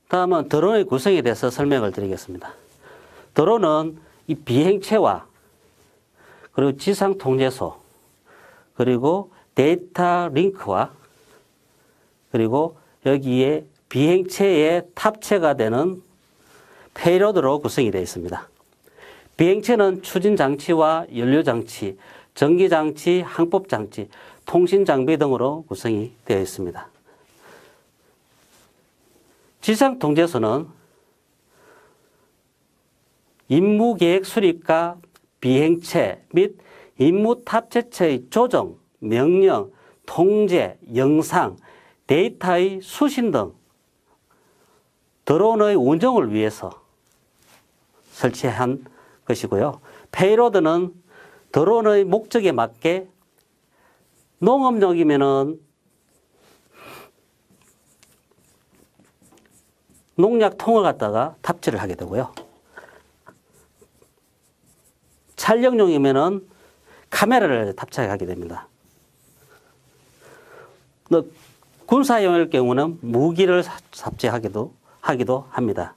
다음은 드론의 구성에 대해서 설명을 드리겠습니다. 드론은 이 비행체와 그리고 지상통제소 그리고 데이터 링크와 그리고 여기에 비행체에 탑재가 되는 페이로드로 구성이 되어 있습니다. 비행체는 추진장치와 연료장치, 전기장치, 항법장치, 통신장비 등으로 구성이 되어 있습니다. 지상통제소는 임무계획 수립과 비행체 및 임무 탑재체의 조정, 명령, 통제, 영상, 데이터의 수신 등 드론의 운정을 위해서 설치한 것이고요. 페이로드는 드론의 목적에 맞게 농업용이면은 농약통을 갖다가 탑재를 하게 되고요. 촬영용이면은 카메라를 탑재하게 됩니다. 군사용일 경우는 무기를 탑재하기도 합니다.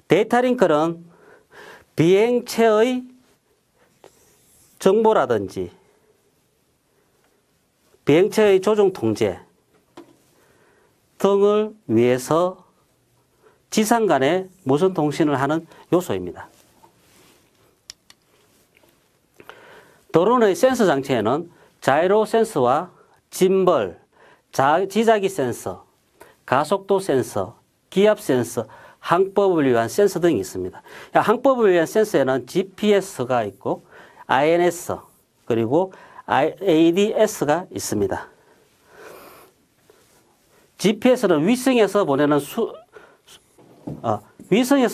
데이터 링크는 비행체의 정보라든지 비행체의 조종 통제 등을 위해서 지상 간에 무선 통신을 하는 요소입니다. 드론의 센서 장치에는 자이로 센서와 짐벌, 지자기 센서, 가속도 센서, 기압 센서, 항법을 위한 센서 등이 있습니다. 항법을 위한 센서에는 GPS가 있고 INS 그리고 ADS가 있습니다. GPS는 위성에서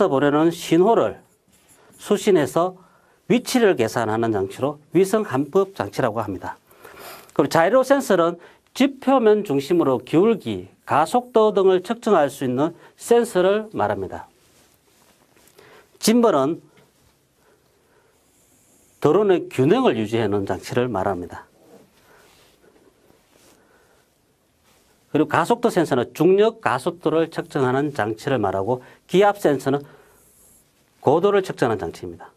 보내는 신호를 수신해서 위치를 계산하는 장치로 위성 항법 장치라고 합니다. 그리고 자이로 센서는 지표면 중심으로 기울기, 가속도 등을 측정할 수 있는 센서를 말합니다. 짐벌은 드론의 균형을 유지하는 장치를 말합니다. 그리고 가속도 센서는 중력 가속도를 측정하는 장치를 말하고 기압 센서는 고도를 측정하는 장치입니다.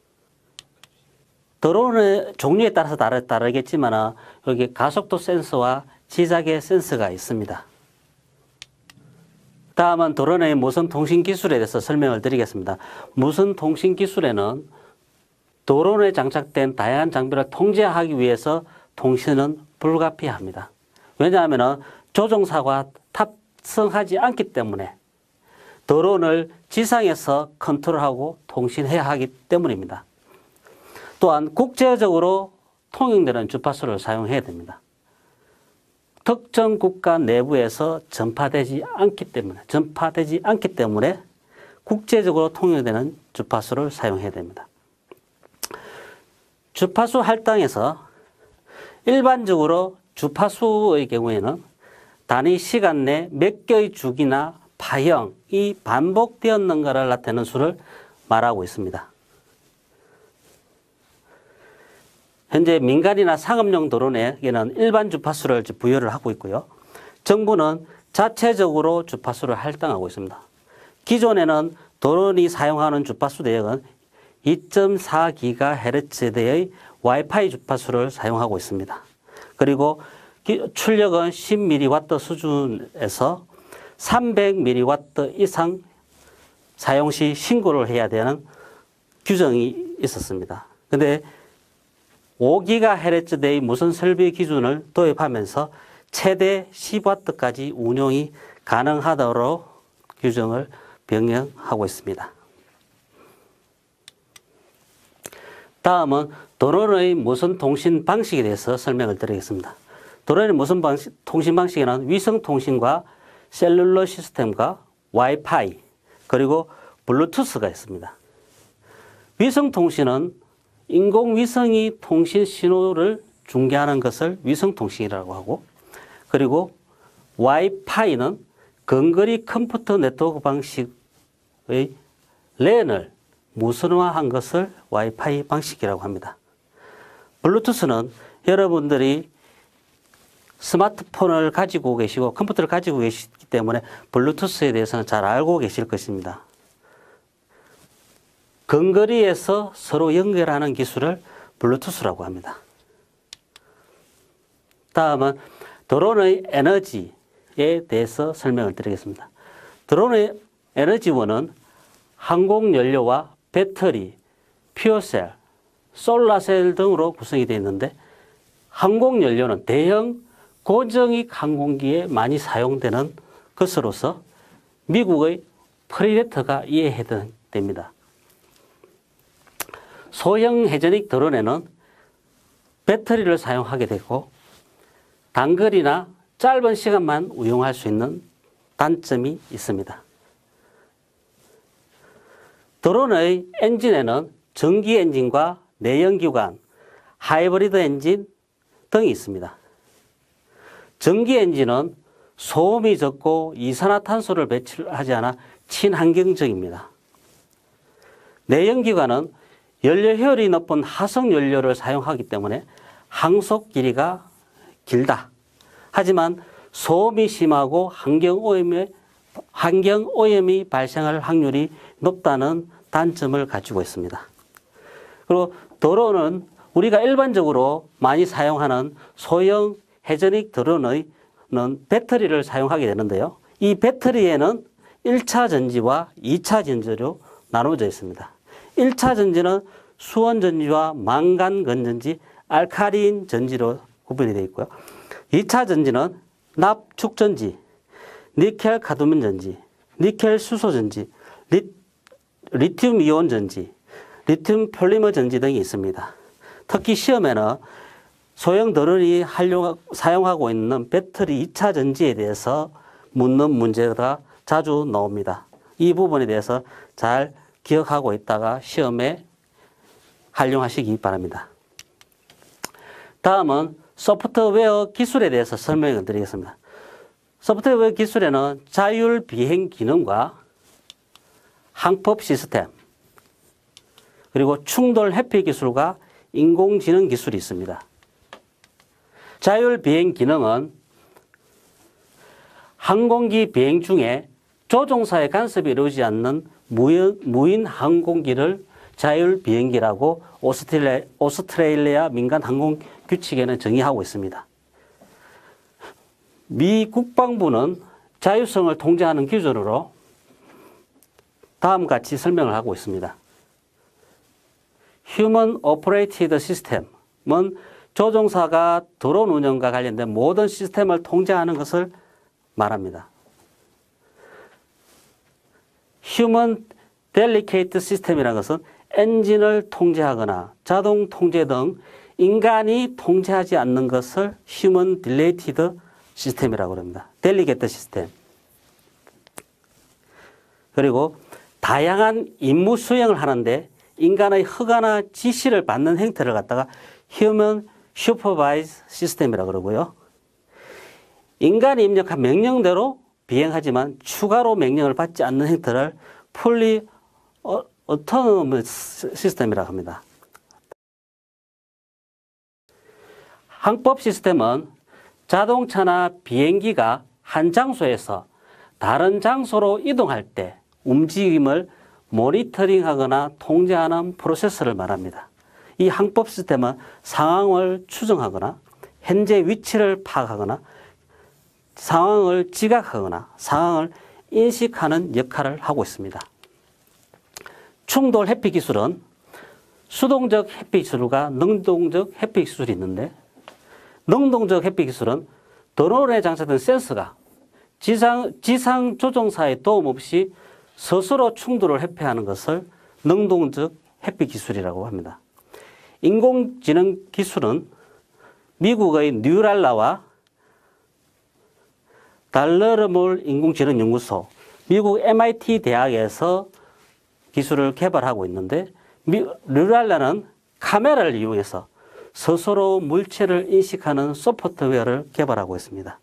드론의 종류에 따라서 다르겠지만 여기 가속도 센서와 지자계 센서가 있습니다. 다음은 드론의 무선 통신 기술에 대해서 설명을 드리겠습니다. 무선 통신 기술에는 드론에 장착된 다양한 장비를 통제하기 위해서 통신은 불가피합니다. 왜냐하면 조종사가 탑승하지 않기 때문에 드론을 지상에서 컨트롤하고 통신해야 하기 때문입니다. 또한 국제적으로 통용되는 주파수를 사용해야 됩니다. 특정 국가 내부에서 전파되지 않기 때문에 국제적으로 통용되는 주파수를 사용해야 됩니다. 주파수 할당에서 일반적으로 주파수의 경우에는 단위 시간 내 몇 개의 주기나 파형이 반복되었는가를 나타내는 수를 말하고 있습니다. 현재 민간이나 상업용 드론에게는 일반 주파수를 부여를 하고 있고요. 정부는 자체적으로 주파수를 할당하고 있습니다. 기존에는 드론이 사용하는 주파수 대역은 2.4GHz대의 와이파이 주파수를 사용하고 있습니다. 그리고 출력은 10mW 수준에서 300mW 이상 사용 시 신고를 해야 되는 규정이 있었습니다. 근데 5GHz대의 무선 설비 기준을 도입하면서 최대 10W까지 운용이 가능하도록 규정을 변경하고 있습니다. 다음은 드론의 무선 통신 방식에 대해서 설명을 드리겠습니다. 드론의 무선 통신 방식에는 위성 통신과 셀룰러 시스템과 와이파이 그리고 블루투스가 있습니다. 위성 통신은 인공위성이 통신 신호를 중계하는 것을 위성통신이라고 하고, 그리고 와이파이는 근거리 컴퓨터 네트워크 방식의 랜을 무선화한 것을 와이파이 방식이라고 합니다. 블루투스는 여러분들이 스마트폰을 가지고 계시고 컴퓨터를 가지고 계시기 때문에 블루투스에 대해서는 잘 알고 계실 것입니다. 근거리에서 서로 연결하는 기술을 블루투스라고 합니다. 다음은 드론의 에너지에 대해서 설명을 드리겠습니다. 드론의 에너지원은 항공연료와 배터리, 퓨어셀, 솔라셀 등으로 구성이 되어 있는데, 항공연료는 대형 고정익 항공기에 많이 사용되는 것으로서 미국의 프리데터가 이해해야 됩니다. 소형 회전익 드론에는 배터리를 사용하게 되고 단거리나 짧은 시간만 운용할 수 있는 단점이 있습니다. 드론의 엔진에는 전기 엔진과 내연기관, 하이브리드 엔진 등이 있습니다. 전기 엔진은 소음이 적고 이산화탄소를 배출하지 않아 친환경적입니다. 내연기관은 연료 효율이 높은 화석 연료를 사용하기 때문에 항속 길이가 길다. 하지만 소음이 심하고 환경오염이 발생할 확률이 높다는 단점을 가지고 있습니다. 그리고 드론은 우리가 일반적으로 많이 사용하는 소형 회전익 드론은 배터리를 사용하게 되는데요. 이 배터리에는 1차 전지와 2차 전지로 나눠져 있습니다. 1차 전지는 수원 전지와 망간 건전지, 알카린 전지로 구분이 되어 있고요. 2차 전지는 납축 전지, 니켈 카드뮴 전지, 니켈 수소 전지, 리튬 이온 전지, 리튬 폴리머 전지 등이 있습니다. 특히 시험에는 소형 드론이 사용하고 있는 배터리 2차 전지에 대해서 묻는 문제가 자주 나옵니다. 이 부분에 대해서 잘 기억하고 있다가 시험에 활용하시기 바랍니다. 다음은 소프트웨어 기술에 대해서 설명을 드리겠습니다. 소프트웨어 기술에는 자율 비행 기능과 항법 시스템, 그리고 충돌 회피 기술과 인공지능 기술이 있습니다. 자율 비행 기능은 항공기 비행 중에 조종사의 간섭이 이루어지지 않는 무인 항공기를 자율 비행기라고 오스트레일리아 민간 항공 규칙에는 정의하고 있습니다. 미 국방부는 자율성을 통제하는 기준으로 다음과 같이 설명을 하고 있습니다. Human Operated System은 조종사가 드론 운영과 관련된 모든 시스템을 통제하는 것을 말합니다. Human Delicate System이라는 것은 엔진을 통제하거나 자동 통제 등 인간이 통제하지 않는 것을 Human Deleted System이라고 합니다. Delicate System. 그리고 다양한 임무 수행을 하는데 인간의 허가나 지시를 받는 행태를 갖다가 Human Supervised System이라고 그러고요. 인간이 입력한 명령대로 비행하지만 추가로 명령을 받지 않는 행태를 Fully Autonomous System이라고 합니다. 항법 시스템은 자동차나 비행기가 한 장소에서 다른 장소로 이동할 때 움직임을 모니터링하거나 통제하는 프로세스를 말합니다. 이 항법 시스템은 상황을 추정하거나 현재 위치를 파악하거나 상황을 지각하거나 상황을 인식하는 역할을 하고 있습니다. 충돌 회피 기술은 수동적 회피 기술과 능동적 회피 기술이 있는데, 능동적 회피 기술은 드론에 장착된 센서가 지상 조종사의 도움 없이 스스로 충돌을 회피하는 것을 능동적 회피 기술이라고 합니다. 인공지능 기술은 미국의 뉴랄라와 달러르몰 인공지능연구소, 미국 MIT 대학에서 기술을 개발하고 있는데, 뉴랄라는 카메라를 이용해서 스스로 물체를 인식하는 소프트웨어를 개발하고 있습니다.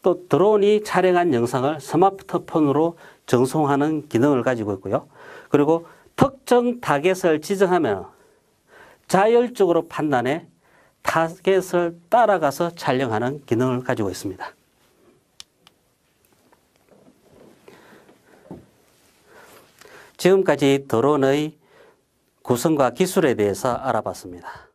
또 드론이 촬영한 영상을 스마트폰으로 전송하는 기능을 가지고 있고요. 그리고 특정 타겟을 지정하면 자율적으로 판단해 타겟을 따라가서 촬영하는 기능을 가지고 있습니다. 지금까지 드론의 구성과 기술에 대해서 알아봤습니다.